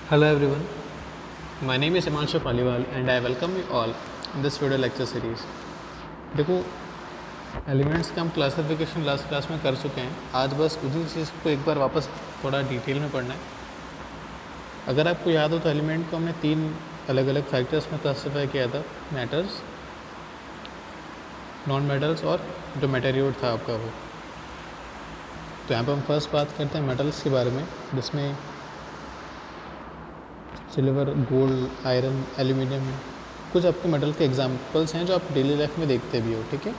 Hello everyone, my name is Himanshu Paliwal and I welcome you all in this video lecture series. देखो elements का हम classification last class में कर चुके हैं। आज बस उसी चीज़ को एक बार वापस थोड़ा डिटेल में पढ़ना है। अगर आपको याद हो तो एलिमेंट को हमने 3 अलग अलग फैक्टर्स में क्लासीफाई किया था, मैटर्स, नॉन मेटल्स और जो मेटेरियोड था आपका वो। तो यहाँ पर हम फर्स्ट बात करते हैं मेटल्स के बारे में, जिसमें सिल्वर, गोल्ड, आयरन, एल्यूमिनियम, कुछ आपके मेटल के एग्जांपल्स हैं जो आप डेली लाइफ में देखते भी हो। ठीक है,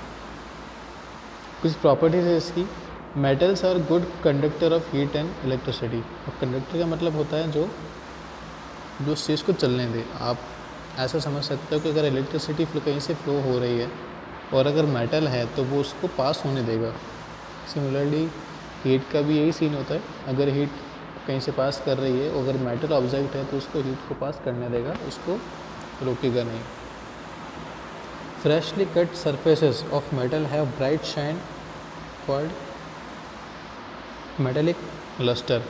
कुछ प्रॉपर्टीज़ है इसकी। Metals are good conductor of heat and electricity. और कंडक्टर का मतलब होता है जो उस चीज़ को चलने दे। आप ऐसा समझ सकते हो कि अगर इलेक्ट्रिसिटी कहीं से फ्लो हो रही है और अगर मेटल है तो वो उसको पास होने देगा। सिमिलरली हीट का भी यही सीन होता है, अगर हीट कहीं से पास कर रही है, अगर मेटल ऑब्जेक्ट है तो उसको हीट को पास करने देगा, उसको रोकेगा नहीं। Freshly cut surfaces of metal have bright shine called metallic lustre.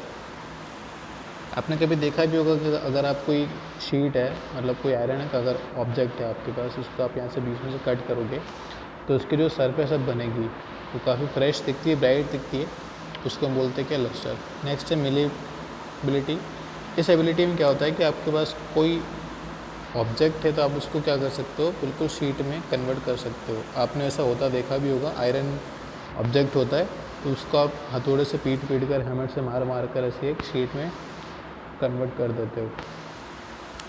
आपने कभी देखा भी होगा कि अगर आप कोई शीट है, मतलब कोई आयरन का अगर ऑब्जेक्ट है आपके पास, उसको आप यहाँ से बीच में से कट करोगे तो उसकी जो सरफेस अब बनेगी वो काफ़ी फ्रेश दिखती है, ब्राइट दिखती है, उसको हम बोलते हैं क्या, लस्टर। नेक्स्ट है मिलेबिलिटी। इस एबिलिटी में क्या होता है कि आपके पास कोई ऑब्जेक्ट है तो आप उसको क्या कर सकते हो, बिल्कुल शीट में कन्वर्ट कर सकते हो। आपने ऐसा होता देखा भी होगा, आयरन ऑब्जेक्ट होता है तो उसको आप हथौड़े से पीट कर, हैमर से मार मार कर ऐसे एक शीट में कन्वर्ट कर देते हो।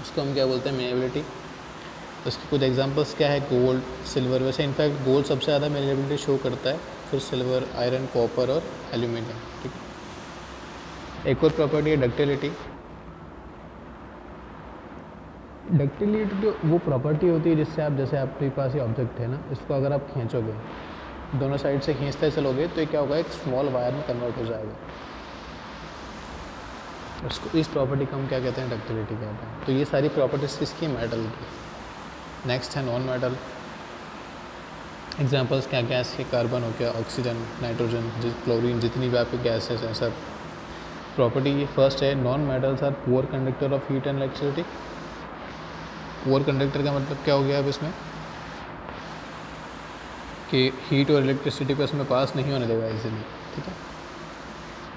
उसको हम क्या बोलते हैं, मेलेबिलिटी। उसके कुछ एग्जांपल्स क्या है, गोल्ड, सिल्वर। वैसे इनफैक्ट गोल्ड सबसे ज़्यादा मेलेबिलिटी शो करता है, फिर सिल्वर, आयरन, कॉपर और एल्यूमिनियम। ठीक है, एक और प्रॉपर्टी है डक्टिलिटी। डक्टिलिटी जो वो प्रॉपर्टी होती है जिससे आप, जैसे आपके पास ये ऑब्जेक्ट है ना, इसको अगर आप खींचोगे, दोनों साइड से खींचते चलोगे तो ये क्या होगा, एक स्मॉल वायर में कन्वर्ट हो जाएगा। उसको, इस प्रॉपर्टी को हम क्या कहते हैं, डक्टिलिटी कहते हैं। तो ये सारी प्रॉपर्टीज़ किसकी, मेटल की। नेक्स्ट है नॉन मेटल। एग्जांपल्स क्या क्या है इसके, कार्बन हो गया, ऑक्सीजन, नाइट्रोजन, क्लोरीन, जितनी भी आपकी गैसेस हैं सब। प्रॉपर्टी फर्स्ट है, non metals are poor conductor of heat and electricity. Poor conductor का मतलब क्या हो गया अब इसमें, कि हीट और इलेक्ट्रिसिटी को इसमें पास नहीं होने देगा इजीली। ठीक है,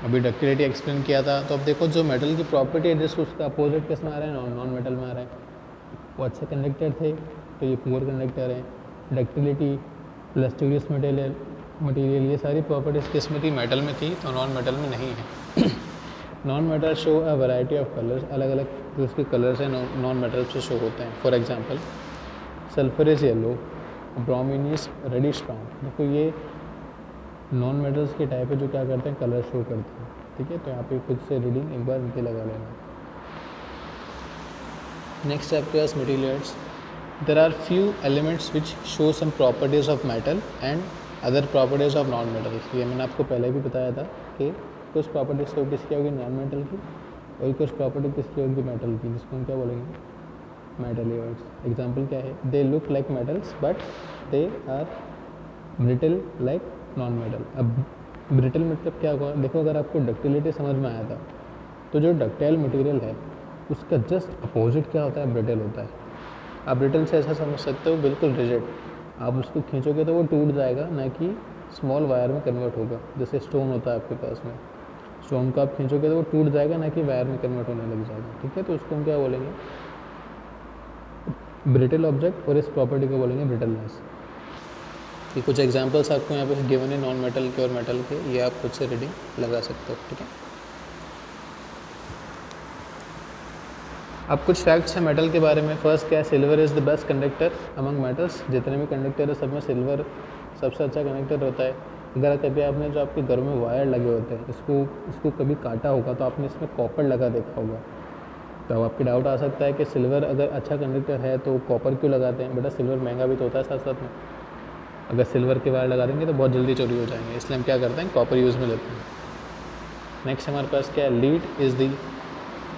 अभी डक्टिलिटी एक्सप्लेन किया था। तो अब देखो जो मेटल की प्रॉपर्टी है, जिसको उसका अपोजिट किस में आ रहा है, नॉन मेटल में आ रहा है। वो अच्छे कंडक्टर थे तो ये पुअर कंडक्टर है। डक्टिलिटी, प्लस्टिलियस मटेरियल, ये सारी प्रॉपर्टीज़ किस में थी, मेटल में थी, तो नॉन मेटल में नहीं है। Non metal show a variety of colours. अलग अलग जो उसके कलर्स हैं नॉन मेटल से शो होते हैं। For example sulphur is yellow, bromine is reddish brown. देखो ये नॉन मेटल्स के टाइप है जो क्या करते हैं, कलर शो करते हैं। ठीक है, तो यहाँ पे खुद से रीडिंग एक बार इनके लगा लेना। नेक्स्ट है आपके पास materials. There are few elements which show some properties of metal and other properties of non metal. ये मैंने आपको पहले भी बताया था कि कुछ प्रॉपर्टीज़ तो किसकी होगी, नॉन मेटल की, और कुछ प्रॉपर्टी किसकी होगी, मेटल की, जिसको हम क्या बोलेंगे, मेटेलियोइड्स। एग्जाम्पल क्या है, they look like metals but they are brittle like non metal. अब ब्रिटल मतलब क्या होगा, देखो अगर आपको डक्टिलिटी समझ में आया था, तो जो डक्टाइल मटेरियल है उसका जस्ट अपोजिट क्या होता है, ब्रिटल होता है। आप ब्रिटल से ऐसा समझ सकते हो, बिल्कुल रिजिड। आप उसको खींचोगे तो वो टूट जाएगा, ना कि स्मॉल वायर में कन्वर्ट होगा। जैसे स्टोन होता है आपके पास में, स्टोन को आप खींचोगे तो वो टूट जाएगा, ना कि वायर में कन्वर्ट होने लग जाएगा। ठीक है, तो उसको हम क्या बोलेंगे, ब्रिटल ऑब्जेक्ट, और इस प्रॉपर्टी को बोलेंगे ब्रिटलनेस। ये कुछ एग्जांपल्स आपको यहाँ पे गिवन है नॉन मेटल के और मेटल के, ये आप खुद से रीडिंग लगा सकते हो। ठीक है, अब कुछ फैक्ट्स हैं मेटल के बारे में। फर्स्ट क्या है, silver is the best conductor among metals. जितने भी कंडक्टर है सब में सिल्वर सबसे अच्छा कंडक्टर होता है। अगर कभी आपने जो आपके घरों में वायर लगे होते हैं, इसको कभी काटा होगा तो आपने इसमें कॉपर लगा देखा होगा। तो अब आपके डाउट आ सकता है कि सिल्वर अगर अच्छा कंडक्टर है तो कॉपर क्यों लगाते हैं। बेटा सिल्वर महंगा भी तो होता है साथ साथ में। अगर सिल्वर के वायर लगा देंगे तो बहुत जल्दी चोरी हो जाएंगे, इसलिए हम क्या करते हैं, कॉपर यूज़ में लेते हैं। नेक्स्ट हमारे पास क्या है, lead is the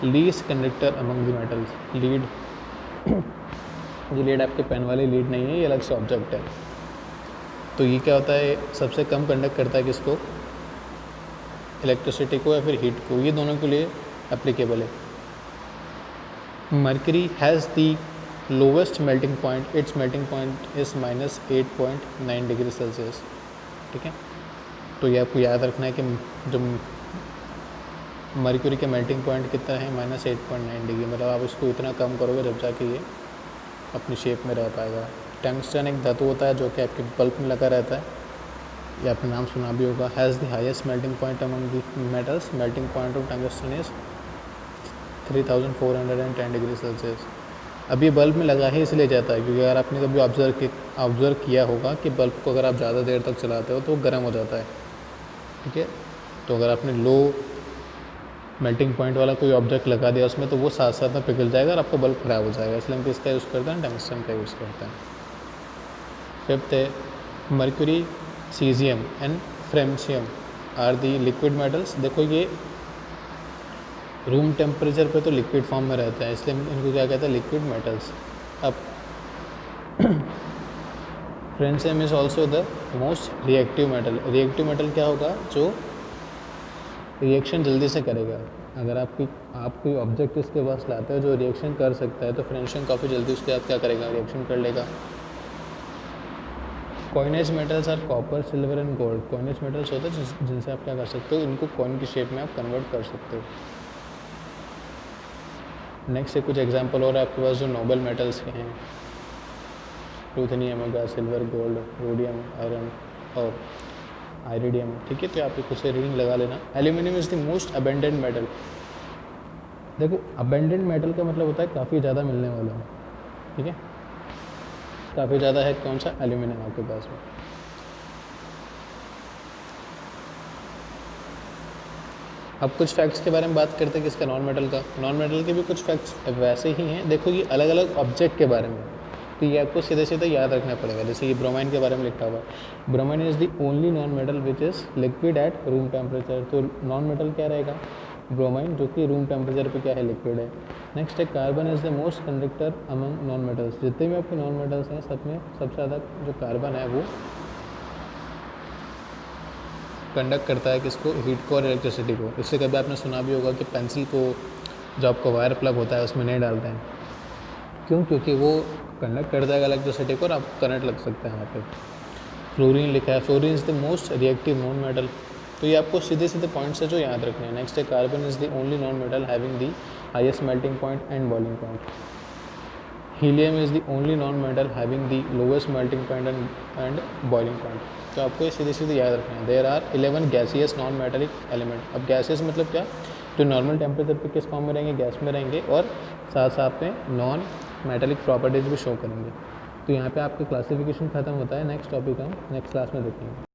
least conductor among the metals. Lead, ये लीड आपके पेन वाली लीड नहीं है, ये अलग से ऑब्जेक्ट है। तो ये क्या होता है, सबसे कम कंडक्ट करता है किसको, इलेक्ट्रिसिटी को या फिर हीट को। ये दोनों के लिए एप्लीकेबल है। Mercury has the lowest melting point, it's melting point is -8.9 degree Celsius. ठीक है, तो ये आपको याद रखना है कि जो मर्क्यूरी का मेल्टिंग पॉइंट कितना है, -8.9 डिग्री, मतलब आप इसको इतना कम करोगे जब जाके ये अपनी शेप में रह पाएगा। टंगस्टन एक धातु होता है जो कि आपके बल्ब में लगा रहता है, ये आपने नाम सुना भी होगा। Has the highest melting point among the metals, melting point of tungsten is 3410 degree Celsius. अब ये बल्ब में लगा ही इसलिए जाता है क्योंकि अगर आपने कभी ऑब्ज़र्व किया होगा कि बल्ब को अगर आप ज़्यादा देर तक चलाते हो तो वो गर्म हो जाता है। ठीक है, तो अगर आपने लो मेल्टिंग पॉइंट वाला कोई ऑब्जेक्ट लगा दिया उसमें तो वो साथ साथ में पिघल जाएगा और आपका बल्ब ख़राब हो जाएगा, इसलिए हम किसका यूज़ करते हैं, टंगस्टन का यूज़ करते हैं। फिफ्थ है mercury, caesium and francium are the liquid metals. देखो ये रूम टेम्परेचर पे तो लिक्विड फॉर्म में रहता है, इसलिए इनको क्या कहते हैं, लिक्विड मेटल्स। अब francium is also the most reactive metal. Reactive metal क्या होगा, जो रिएक्शन जल्दी से करेगा। अगर आप कोई ऑब्जेक्ट इसके पास लाते हो जो रिएक्शन कर सकता है तो फ्रेंशियम काफ़ी जल्दी उसके साथ क्या करेगा, रिएक्शन कर लेगा। Coinage metals are copper, silver and gold. Coinage metals होते हैं जिनसे आप क्या कर सकते हो, इनको कॉइन की शेप में आप कन्वर्ट कर सकते हो। नेक्स्ट है कुछ एग्जांपल और आपके पास जो नोबल मेटल्स के हैं, प्लूटोनियम होगा, सिल्वर, गोल्ड, रोडियम, आयरन और आयरिडियम। ठीक है, तो आप कुछ रीडिंग लगा लेना। Aluminium is the most abundant metal. देखो अबेंडेंट मेटल का मतलब होता है काफ़ी ज़्यादा मिलने वाला है। ठीक है, काफ़ी ज़्यादा है कौन सा, एल्यूमिनियम आपके पास में। अब कुछ फैक्ट्स के बारे में बात करते हैं किसका, नॉन मेटल का। नॉन मेटल के भी कुछ फैक्ट्स वैसे ही हैं। देखो ये अलग अलग ऑब्जेक्ट के बारे में, तो ये आपको सीधे सीधे याद रखना पड़ेगा। जैसे ये ब्रोमाइन के बारे में लिखा हुआ है, bromine is the only non metal which is liquid at room temperature. तो नॉन मेटल क्या रहेगा, ब्रोमाइन, जो कि रूम टेम्परेचर पे क्या है, लिक्विड है। नेक्स्ट है carbon is the most conductor among non metals. जितने भी आपके नॉन मेटल्स हैं सब में सबसे ज़्यादा जो कार्बन है वो कंडक्ट करता है किसको, हीट को और इलेक्ट्रिसिटी को। इससे कभी आपने सुना भी होगा कि पेंसिल को जो आपका वायर प्लग होता है उसमें नहीं डालते हैं, क्यों, क्योंकि वो कंडक्ट करता है इलेक्ट्रिसिटी को और आप करंट लग सकता है यहाँ पे। फ्लोरीन लिखा है, fluorine is the most reactive non metal. तो ये आपको सीधे सीधे पॉइंट्स है जो याद रखने हैं। नेक्स्ट है carbon is the only non metal having the highest melting point and boiling point. Helium is the only non metal having the lowest melting point and boiling point. तो आपको ये सीधे सीधे याद रखना है। There are 11 gaseous non metallic element. अब gaseous मतलब क्या, जो नॉर्मल टेम्परेचर पे किस फॉर्म में रहेंगे, गैस में रहेंगे, और साथ साथ में नॉन मेटेलिक प्रॉपर्टीज़ भी शो करेंगे। तो यहाँ पे आपका क्लासिफिकेशन खत्म होता है। नेक्स्ट टॉपिक हम नेक्स्ट क्लास में देखेंगे।